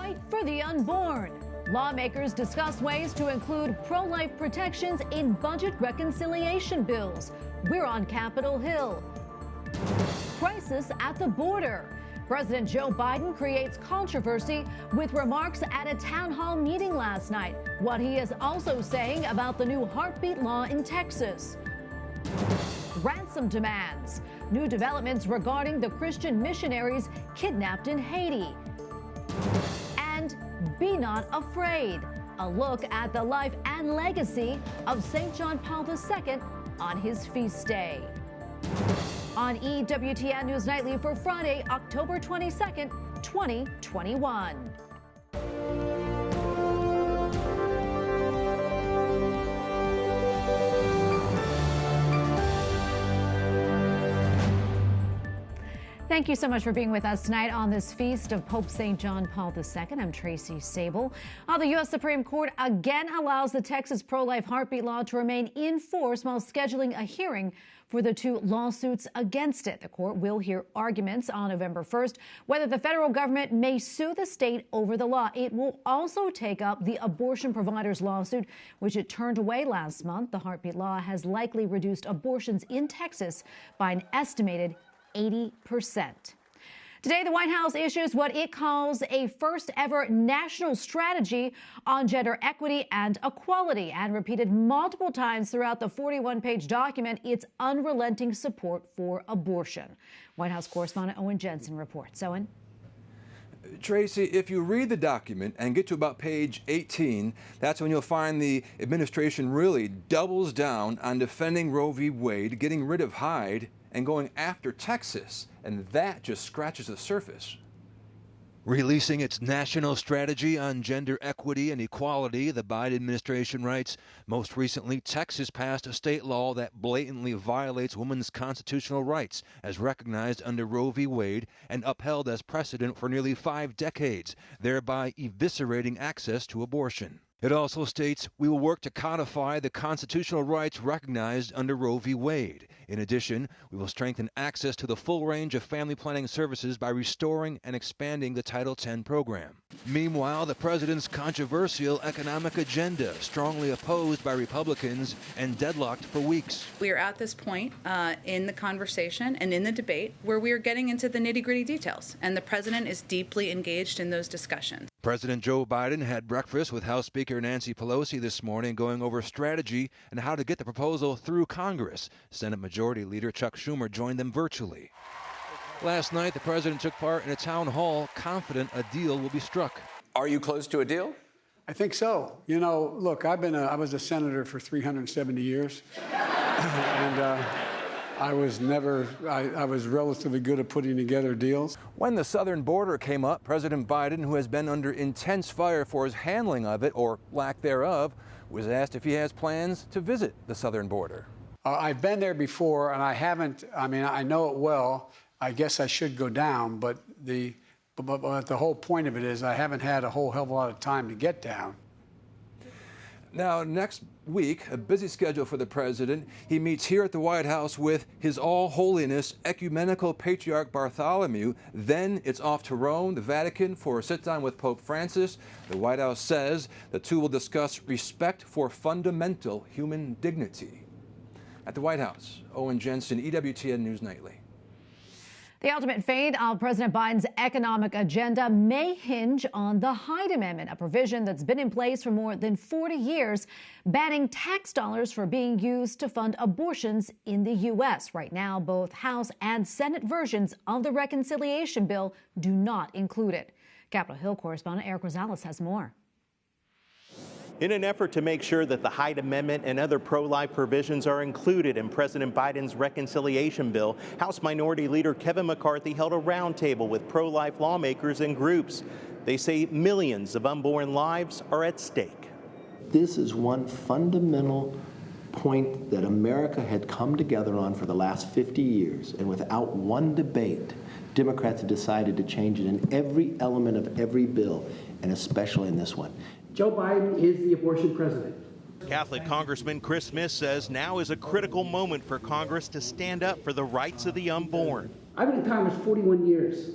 Fight for the unborn. Lawmakers discuss ways to include pro-life protections in budget reconciliation bills. We're on Capitol Hill. Crisis at the border. President Joe Biden creates controversy with remarks at a town hall meeting last night. What he is also saying about the new heartbeat law in Texas. Ransom demands. New developments regarding the Christian missionaries kidnapped in Haiti. And be not afraid. A look at the life and legacy of St. John Paul II on his feast day. On EWTN News Nightly for Friday, October 22nd, 2021. Thank you so much for being with us tonight on this feast of Pope St. John Paul II. I'm Tracy Sable. The U.S. Supreme Court again allows the Texas pro-life heartbeat law to remain in force while scheduling a hearing for the two lawsuits against it. The court will hear arguments on November 1st whether the federal government may sue the state over the law. It will also take up the abortion providers lawsuit, which it turned away last month. The heartbeat law has likely reduced abortions in Texas by an estimated 80%. Today, the White House issues what it calls a first-ever national strategy on gender equity and equality, and repeated multiple times throughout the 41-page document its unrelenting support for abortion. White House correspondent Owen Jensen reports. Owen? Tracy, if you read the document and get to about page 18, that's when you'll find the administration really doubles down on defending Roe v. Wade, getting rid of Hyde, and going after Texas, and that just scratches the surface. Releasing its national strategy on gender equity and equality, the Biden administration writes, most recently, Texas passed a state law that blatantly violates women's constitutional rights as recognized under Roe v. Wade and upheld as precedent for nearly 5 decades, thereby eviscerating access to abortion. It also states, we will work to codify the constitutional rights recognized under Roe v. Wade. In addition, we will strengthen access to the full range of family planning services by restoring and expanding the Title X program. Meanwhile, the president's controversial economic agenda, strongly opposed by Republicans and deadlocked for weeks. We are at this point in the conversation and in the debate where we are getting into the nitty-gritty details, and the president is deeply engaged in those discussions. President Joe Biden had breakfast with House Speaker Nancy Pelosi this morning, going over strategy and how to get the proposal through Congress. Senate Majority Leader Chuck Schumer joined them virtually. Last night, the president took part in a town hall, confident a deal will be struck. Are you close to a deal? I think so. You know, look, I was a senator for 370 years, and I was relatively good at putting together deals. When the southern border came up, President Biden, who has been under intense fire for his handling of it, or lack thereof, was asked if he has plans to visit the southern border. I've been there before, and I haven't, I know it well. I guess I should go down, but the whole point of it is I haven't had a whole hell of a lot of time to get down. Now, next week, a busy schedule for the president. He meets here at the White House with His All Holiness Ecumenical Patriarch Bartholomew. Then it's off to Rome, the Vatican, for a sit-down with Pope Francis. The White House says the two will discuss respect for fundamental human dignity. At the White House, Owen Jensen, EWTN News Nightly. The ultimate fate of President Biden's economic agenda may hinge on the Hyde Amendment, a provision that's been in place for more than 40 years, banning tax dollars for being used to fund abortions in the U.S. Right now, both House and Senate versions of the reconciliation bill do not include it. Capitol Hill correspondent Eric Rosales has more. In an effort to make sure that the Hyde Amendment and other pro-life provisions are included in President Biden's reconciliation bill, House Minority Leader Kevin McCarthy held a roundtable with pro-life lawmakers and groups. They say millions of unborn lives are at stake. This is one fundamental point that America had come together on for the last 50 years, and without one debate, Democrats have decided to change it in every element of every bill, and especially in this one. Joe Biden is the abortion president. Catholic Congressman Chris Smith says now is a critical moment for Congress to stand up for the rights of the unborn. I've been in Congress 41 years.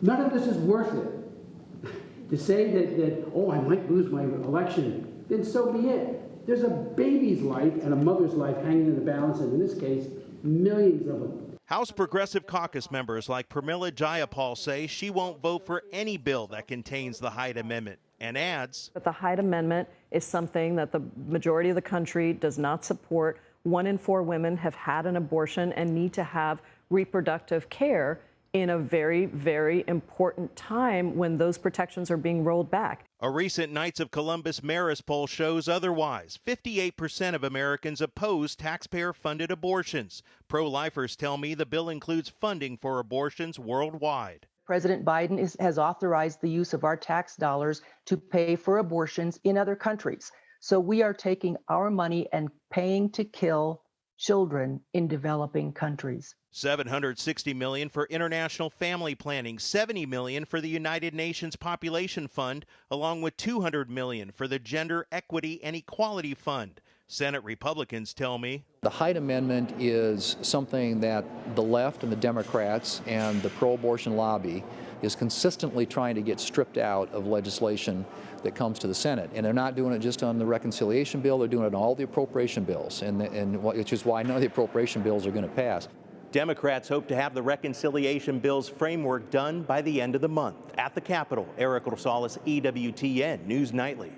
None of this is worth it To say that, oh, I might lose my election, then so be it. There's a baby's life and a mother's life hanging in the balance, and in this case, millions of them. House Progressive Caucus members like Pramila Jayapal say she won't vote for any bill that contains the Hyde Amendment, and adds that the Hyde Amendment is something that the majority of the country does not support. 1 in 4 women have had an abortion and need to have reproductive care in a very, very important time when those protections are being rolled back. A recent Knights of Columbus Marist poll shows otherwise. 58% of Americans oppose taxpayer-funded abortions. Pro-lifers tell me the bill includes funding for abortions worldwide. President Biden has authorized the use of our tax dollars to pay for abortions in other countries. So we are taking our money and paying to kill children in developing countries. $760 million for international family planning, $70 million for the United Nations Population Fund, along with $200 million for the Gender Equity and Equality Fund. Senate Republicans tell me the Hyde Amendment is something that the left and the Democrats and the pro-abortion lobby is consistently trying to get stripped out of legislation that comes to the Senate. And they're not doing it just on the reconciliation bill, they're doing it on all the appropriation bills, which is why none of the appropriation bills are going to pass. Democrats hope to have the reconciliation bill's framework done by the end of the month. At the Capitol, Eric Rosales, EWTN News Nightly.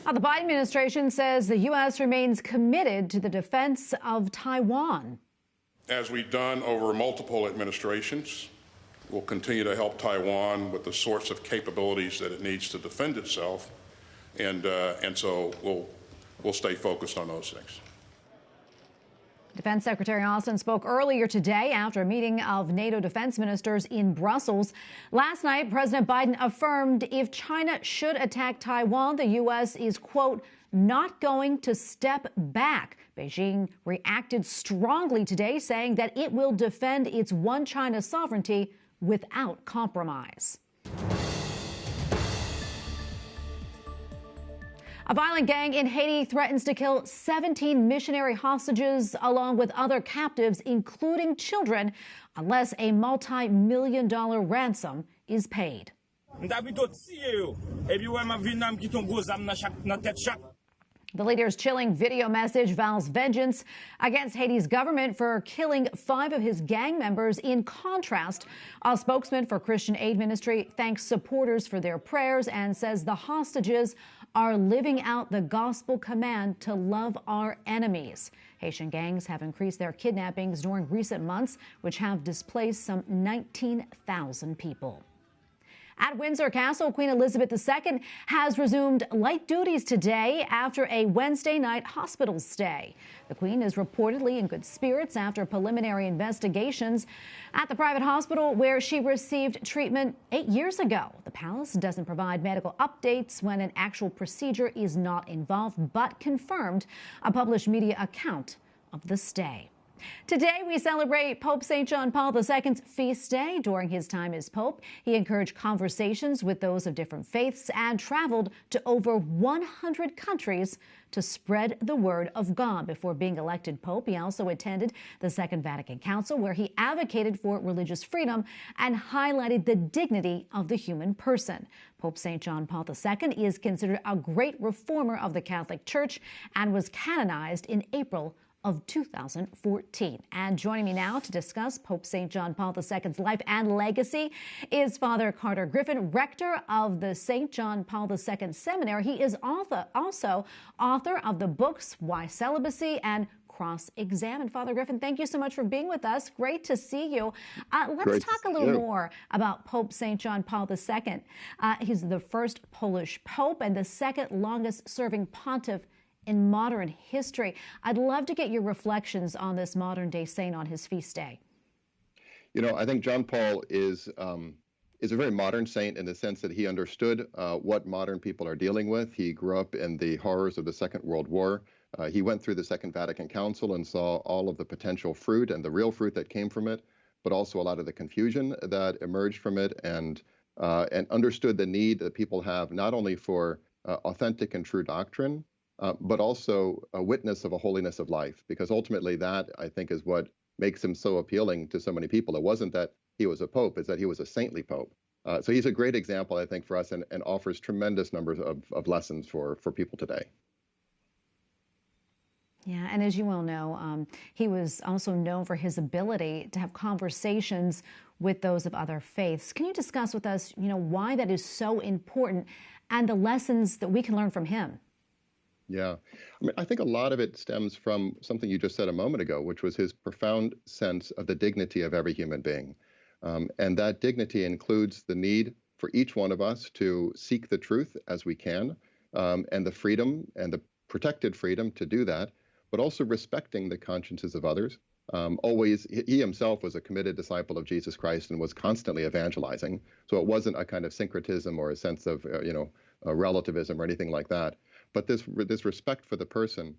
The Biden administration says the U.S. remains committed to the defense of Taiwan. As we've done over multiple administrations, we'll continue to help Taiwan with the sorts of capabilities that it needs to defend itself, and so we'll stay focused on those things. Defense Secretary Austin spoke earlier today after a meeting of NATO defense ministers in Brussels. Last night, President Biden affirmed if China should attack Taiwan, the U.S. is, quote, not going to step back. Beijing reacted strongly today, saying that it will defend its one China sovereignty without compromise. A violent gang in Haiti threatens to kill 17 missionary hostages along with other captives, including children, unless a multi-million-dollar ransom is paid. The leader's chilling video message vows vengeance against Haiti's government for killing 5 of his gang members. In contrast, a spokesman for Christian Aid Ministry thanks supporters for their prayers and says the hostages are living out the gospel command to love our enemies. Haitian gangs have increased their kidnappings during recent months, which have displaced some 19,000 people. At Windsor Castle, Queen Elizabeth II has resumed light duties today after a Wednesday night hospital stay. The Queen is reportedly in good spirits after preliminary investigations at the private hospital where she received treatment 8 years ago. The palace doesn't provide medical updates when an actual procedure is not involved, but confirmed a published media account of the stay. Today, we celebrate Pope St. John Paul II's feast day. During his time as Pope, he encouraged conversations with those of different faiths and traveled to over 100 countries to spread the word of God. Before being elected Pope, he also attended the Second Vatican Council, where he advocated for religious freedom and highlighted the dignity of the human person. Pope St. John Paul II is considered a great reformer of the Catholic Church and was canonized in April of 2014. And joining me now to discuss Pope St. John Paul II's life and legacy is Father Carter Griffin, Rector of the St. John Paul II Seminary. He is also author of the books Why Celibacy and Cross-Examined. Father Griffin, thank you so much for being with us. Great to see you. Let's talk a little more about Pope St. John Paul II. He's the first Polish Pope and the second longest serving pontiff in modern history. I'd love to get your reflections on this modern day saint on his feast day. You know, I think John Paul is a very modern saint in the sense that he understood what modern people are dealing with. He grew up in the horrors of the Second World War. He went through the Second Vatican Council and saw all of the potential fruit and the real fruit that came from it, but also a lot of the confusion that emerged from it, and understood the need that people have not only for authentic and true doctrine, but also a witness of a holiness of life, because ultimately that, I think, is what makes him so appealing to so many people. It wasn't that he was a pope, it's that he was a saintly pope. So he's a great example, I think, for us and offers tremendous numbers of lessons for people today. Yeah, and as you well know, he was also known for his ability to have conversations with those of other faiths. Can you discuss with us, why that is so important and the lessons that we can learn from him? Yeah, I mean, I think a lot of it stems from something you just said a moment ago, which was his profound sense of the dignity of every human being. And that dignity includes the need for each one of us to seek the truth as we can, and the freedom and the protected freedom to do that, but also respecting the consciences of others. Always, he himself was a committed disciple of Jesus Christ and was constantly evangelizing. So it wasn't a kind of syncretism or a sense of, relativism or anything like that. But this respect for the person,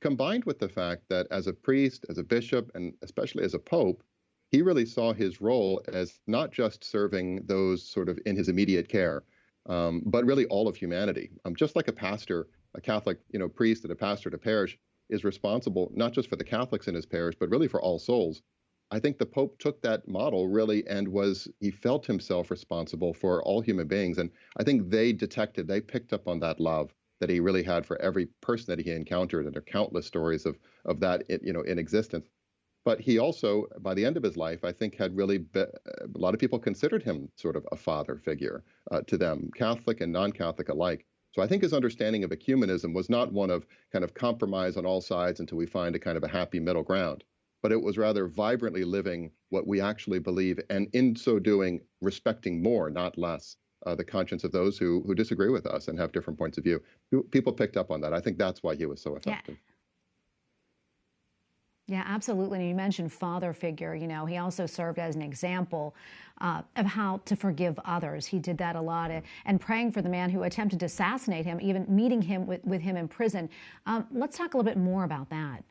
combined with the fact that as a priest, as a bishop, and especially as a pope, he really saw his role as not just serving those sort of in his immediate care, but really all of humanity. Just like a pastor, a Catholic, priest and a pastor at a parish is responsible not just for the Catholics in his parish, but really for all souls. I think the Pope took that model really and he felt himself responsible for all human beings. And I think they picked up on that love that he really had for every person that he encountered. And there are countless stories of that, in existence. But he also, by the end of his life, I think had really, a lot of people considered him sort of a father figure to them, Catholic and non-Catholic alike. So I think his understanding of ecumenism was not one of kind of compromise on all sides until we find a kind of a happy middle ground, but it was rather vibrantly living what we actually believe, and in so doing, respecting more, not less, the conscience of those who disagree with us and have different points of view. People picked up on that. I think that's why he was so effective. Yeah, absolutely. And you mentioned father figure. He also served as an example of how to forgive others. He did that a lot. And praying for the man who attempted to assassinate him, even meeting him with him in prison. Let's talk a little bit more about that.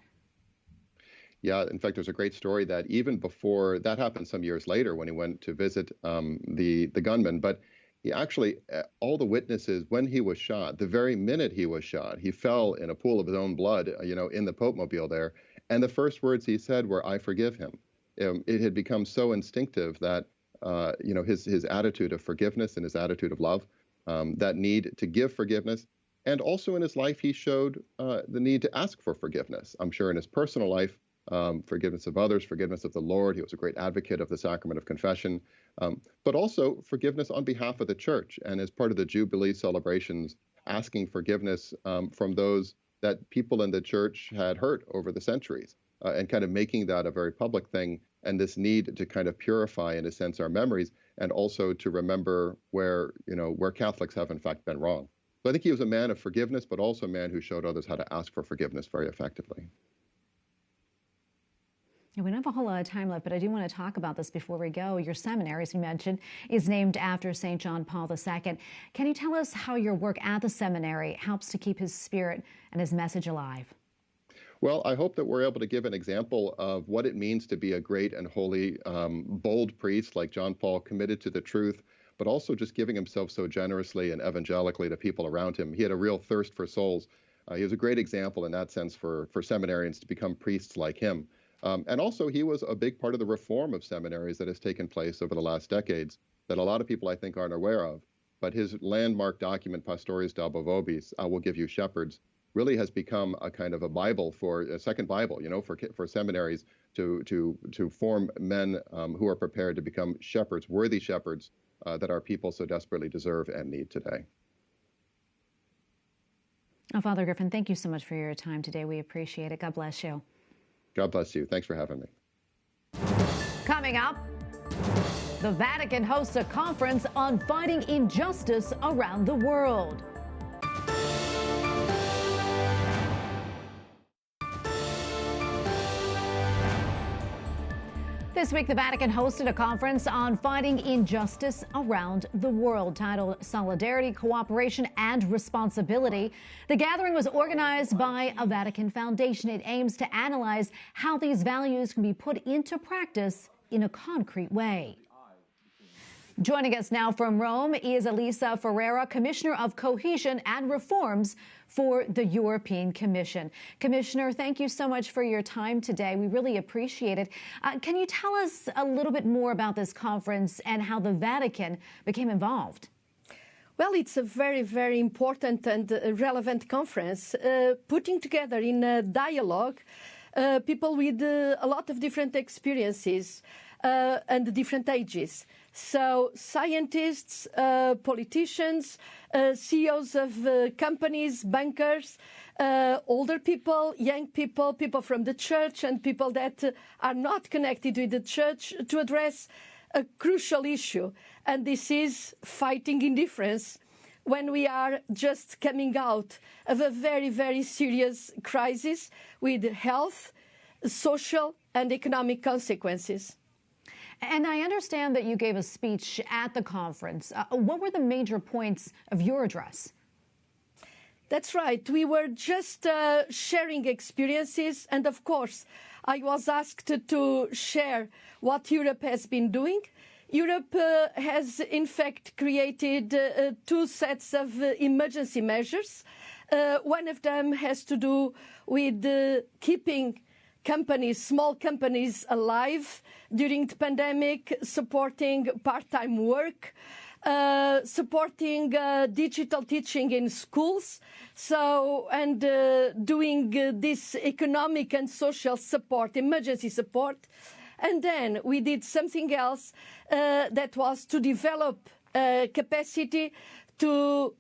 Yeah, in fact, there's a great story that even before that happened some years later when he went to visit the gunman, but he actually, all the witnesses, when he was shot, the very minute he was shot, he fell in a pool of his own blood, in the Pope mobile there. And the first words he said were, "I forgive him." It had become so instinctive that, his attitude of forgiveness and his attitude of love, that need to give forgiveness. And also in his life, he showed the need to ask for forgiveness. I'm sure in his personal life, forgiveness of others, forgiveness of the Lord. He was a great advocate of the sacrament of confession, but also forgiveness on behalf of the church. And as part of the Jubilee celebrations, asking forgiveness from those that people in the church had hurt over the centuries, and kind of making that a very public thing, and this need to kind of purify, in a sense, our memories, and also to remember where Catholics have in fact been wrong. So I think he was a man of forgiveness, but also a man who showed others how to ask for forgiveness very effectively. We don't have a whole lot of time left, but I do want to talk about this before we go. Your seminary, as you mentioned, is named after St. John Paul II. Can you tell us how your work at the seminary helps to keep his spirit and his message alive? Well, I hope that we're able to give an example of what it means to be a great and holy, bold priest like John Paul, committed to the truth, but also just giving himself so generously and evangelically to people around him. He had a real thirst for souls. He was a great example in that sense for seminarians to become priests like him. And also, he was a big part of the reform of seminaries that has taken place over the last decades that a lot of people, I think, aren't aware of. But his landmark document, Pastores Dabo Vobis, I Will Give You Shepherds, really has become a kind of a Bible, a second Bible, for seminaries to form men who are prepared to become shepherds, worthy shepherds that our people so desperately deserve and need today. Oh, Father Griffin, thank you so much for your time today. We appreciate it. God bless you. God bless you. Thanks for having me. Coming up, the Vatican hosts a conference on fighting injustice around the world. This week, the Vatican hosted a conference on fighting injustice around the world titled Solidarity, Cooperation, and Responsibility. The gathering was organized by a Vatican foundation. It aims to analyze how these values can be put into practice in a concrete way. Joining us now from Rome is Elisa Ferreira, Commissioner of Cohesion and Reforms for the European Commission. Commissioner, thank you so much for your time today. We really appreciate it. Can you tell us a little bit more about this conference and how the Vatican became involved? Well, it's a very, very important and relevant conference, putting together in a dialogue people with a lot of different experiences and different ages. So scientists, politicians, CEOs of companies, bankers, older people, young people, people from the church, and people that are not connected with the church to address a crucial issue. And this is fighting indifference when we are just coming out of a very, very serious crisis with health, social, and economic consequences. And I understand that you gave a speech at the conference. What were the major points of your address? That's right. We were just sharing experiences. And of course, I was asked to share what Europe has been doing. Europe has, in fact, created two sets of emergency measures. One of them has to do with keeping companies, small companies, alive during the pandemic, supporting part-time work, supporting digital teaching in schools, and doing this economic and social support, emergency support. And then we did something else that was to develop capacity to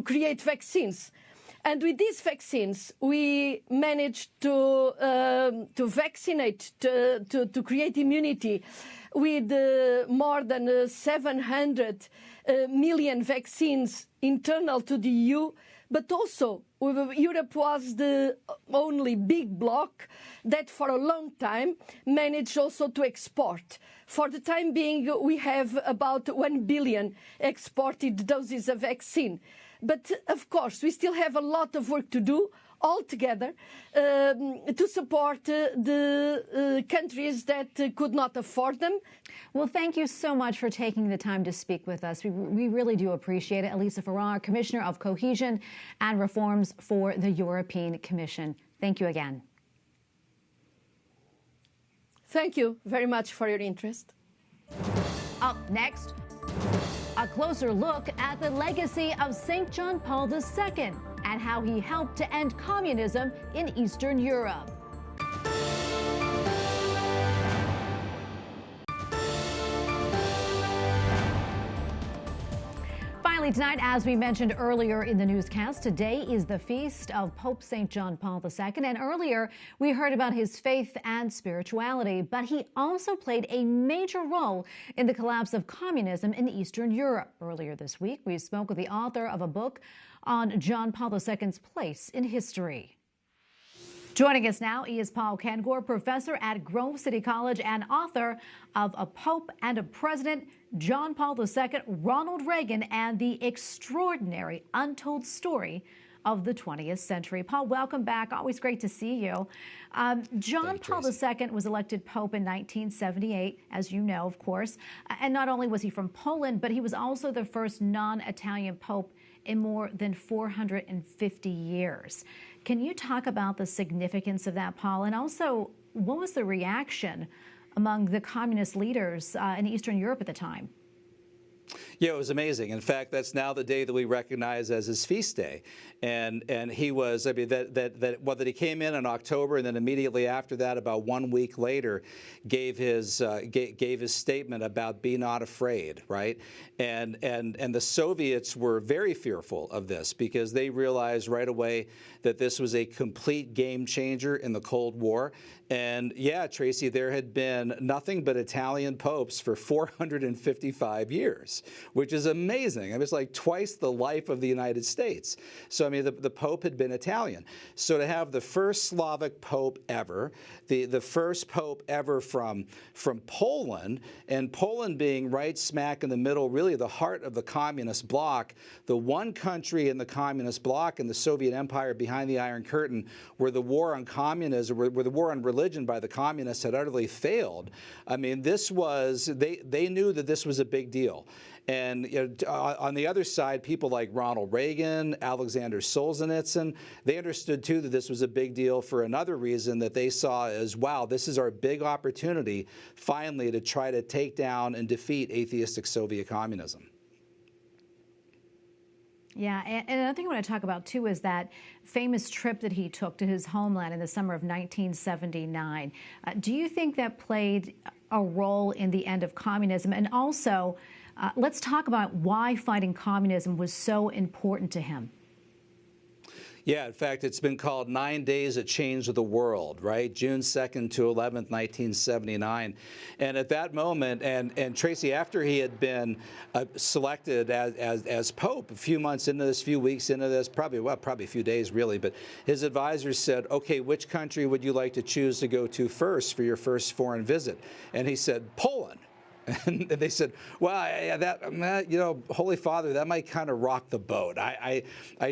create vaccines. And with these vaccines, we managed to vaccinate, to create immunity with more than 700 million vaccines internal to the EU. But also, Europe was the only big bloc that for a long time managed also to export. For the time being, we have about 1 billion exported doses of vaccine. But of course, we still have a lot of work to do all together to support the countries that could not afford them. Well, thank you so much for taking the time to speak with us. We really do appreciate it. Elisa Ferreira, Commissioner of Cohesion and Reforms for the European Commission. Thank you again. Thank you very much for your interest. Up next, a closer look at the legacy of St. John Paul II and how he helped to end communism in Eastern Europe. Finally tonight, as we mentioned earlier in the newscast, today is the feast of Pope St. John Paul II. And earlier, we heard about his faith and spirituality, but he also played a major role in the collapse of communism in Eastern Europe. Earlier this week, we spoke with the author of a book on John Paul II's place in history. Joining us now is Paul Kengor, professor at Grove City College and author of A Pope and a President, John Paul II, Ronald Reagan, and the Extraordinary Untold Story of the 20th Century. Paul, welcome back. Always great to see you. John Paul II was elected Pope in 1978, as you know, of course. And not only was he from Poland, but he was also the first non-Italian Pope in more than 450 years. Can you talk about the significance of that, Paul? And also, what was the reaction among the communist leaders in Eastern Europe at the time? Yeah, it was amazing. In fact, that's now the day that we recognize as his feast day. And he was, I mean, that he came in October, and then immediately after that, about 1 week later, gave his statement about "Be not afraid," right? And the Soviets were very fearful of this because they realized right away that this was a complete game changer in the Cold War. And yeah, Tracy, there had been nothing but Italian popes for 455 years. years, which is amazing. I mean, it's like twice the life of the United States. So, I mean, the Pope had been Italian. So to have the first Slavic Pope ever, the first Pope ever from Poland, and Poland being right smack in the middle, really the heart of the communist bloc, the one country in the communist bloc and the Soviet Empire behind the Iron Curtain where the war on communism, where the war on religion by the communists had utterly failed. I mean, this was, they knew that this was a big deal. And on the other side, people like Ronald Reagan, Alexander Solzhenitsyn, they understood too that this was a big deal for another reason, that they saw as, wow, this is our big opportunity finally to try to take down and defeat atheistic Soviet communism. Yeah, and another thing I want to talk about, too, is that famous trip that he took to his homeland in the summer of 1979. Do you think that played a role in the end of communism? And also, let's talk about why fighting communism was so important to him. Yeah, in fact, it's been called 9 Days That Changed the World, right? June 2nd to 11th, 1979. And at that moment, and Tracy, after he had been selected as Pope, a few months into this, few weeks into this, probably a few days really, but his advisors said, okay, which country would you like to choose to go to first for your first foreign visit? And he said, Poland. And they said, well, that Holy Father, that might kind of rock the boat. I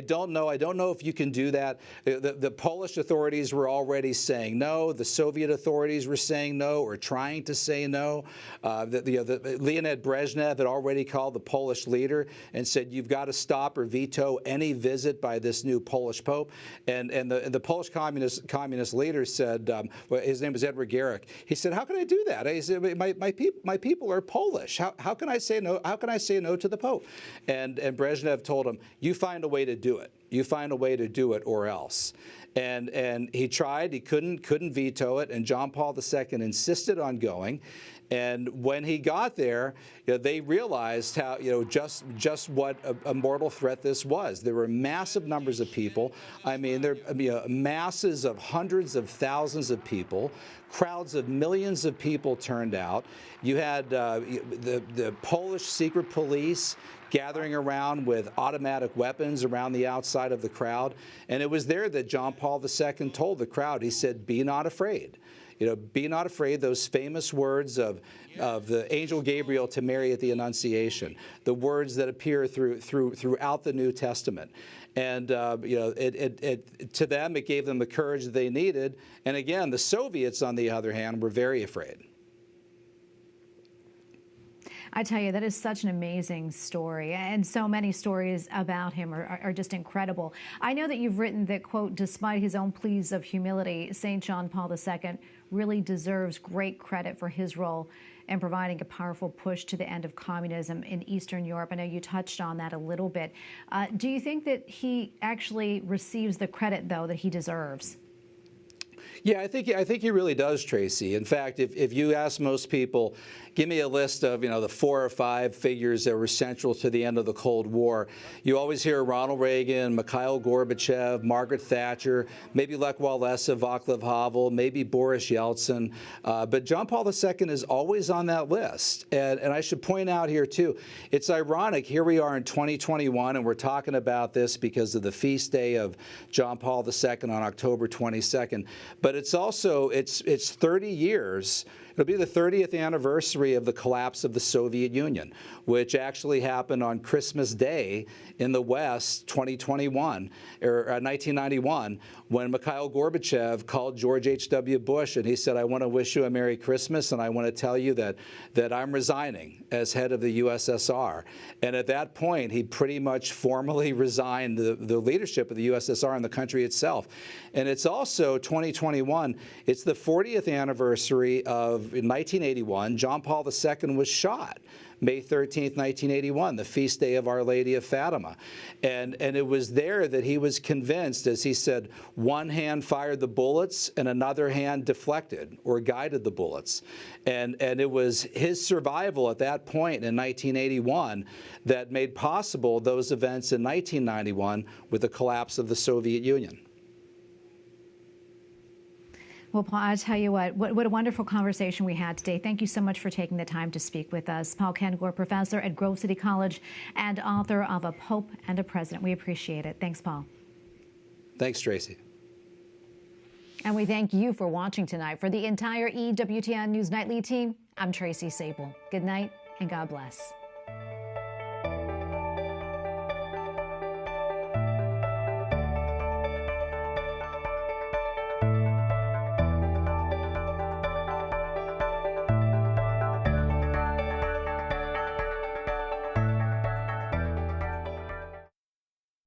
don't know. I don't know if you can do that. The Polish authorities were already saying no. The Soviet authorities were saying no, or trying to say no. Leonid Brezhnev had already called the Polish leader and said, you've got to stop or veto any visit by this new Polish Pope. And the Polish communist leader said, his name was Edward Garrick. He said, how can I do that? He said, my people are Polish. How can I say no? How can I say no to the Pope? And Brezhnev told him, you find a way to do it. You find a way to do it or else. And he tried. He couldn't veto it. And John Paul II insisted on going. And when he got there, they realized how, just what a mortal threat this was. There were massive numbers of people. I mean, masses of hundreds of thousands of people. Crowds of millions of people turned out. You had the Polish secret police gathering around with automatic weapons around the outside of the crowd. And it was there that John Paul II told the crowd, he said, be not afraid. Be not afraid, those famous words of the angel Gabriel to Mary at the Annunciation, the words that appear throughout the New Testament. And, to them, it gave them the courage that they needed. And again, the Soviets, on the other hand, were very afraid. I tell you, that is such an amazing story, and so many stories about him are just incredible. I know that you've written that, quote, despite his own pleas of humility, St. John Paul II really deserves great credit for his role in providing a powerful push to the end of communism in Eastern Europe. I know you touched on that a little bit. Do you think that he actually receives the credit, though, that he deserves? Yeah, I think he really does, Tracy. In fact, if you ask most people, give me a list of, the 4 or 5 figures that were central to the end of the Cold War, you always hear Ronald Reagan, Mikhail Gorbachev, Margaret Thatcher, maybe Lech Walesa, Václav Havel, maybe Boris Yeltsin. But John Paul II is always on that list. And I should point out here, too, it's ironic. Here we are in 2021, and we're talking about this because of the feast day of John Paul II on October 22nd. But it's also, it's 30 years. It'll be the 30th anniversary of the collapse of the Soviet Union, which actually happened on Christmas Day in the West, 1991, when Mikhail Gorbachev called George H.W. Bush, and he said, I want to wish you a Merry Christmas, and I want to tell you that I'm resigning as head of the USSR. And at that point, he pretty much formally resigned the leadership of the USSR and the country itself. And it's also 2021, it's the 40th anniversary of, in 1981, John Paul II was shot. May 13th, 1981, the feast day of Our Lady of Fatima. And it was there that he was convinced, as he said, one hand fired the bullets and another hand deflected or guided the bullets. And it was his survival at that point in 1981 that made possible those events in 1991 with the collapse of the Soviet Union. Well, Paul, I tell you what a wonderful conversation we had today. Thank you so much for taking the time to speak with us. Paul Kengor, professor at Grove City College and author of A Pope and a President. We appreciate it. Thanks, Paul. Thanks, Tracy. And we thank you for watching tonight. For the entire EWTN News Nightly team, I'm Tracy Sable. Good night and God bless.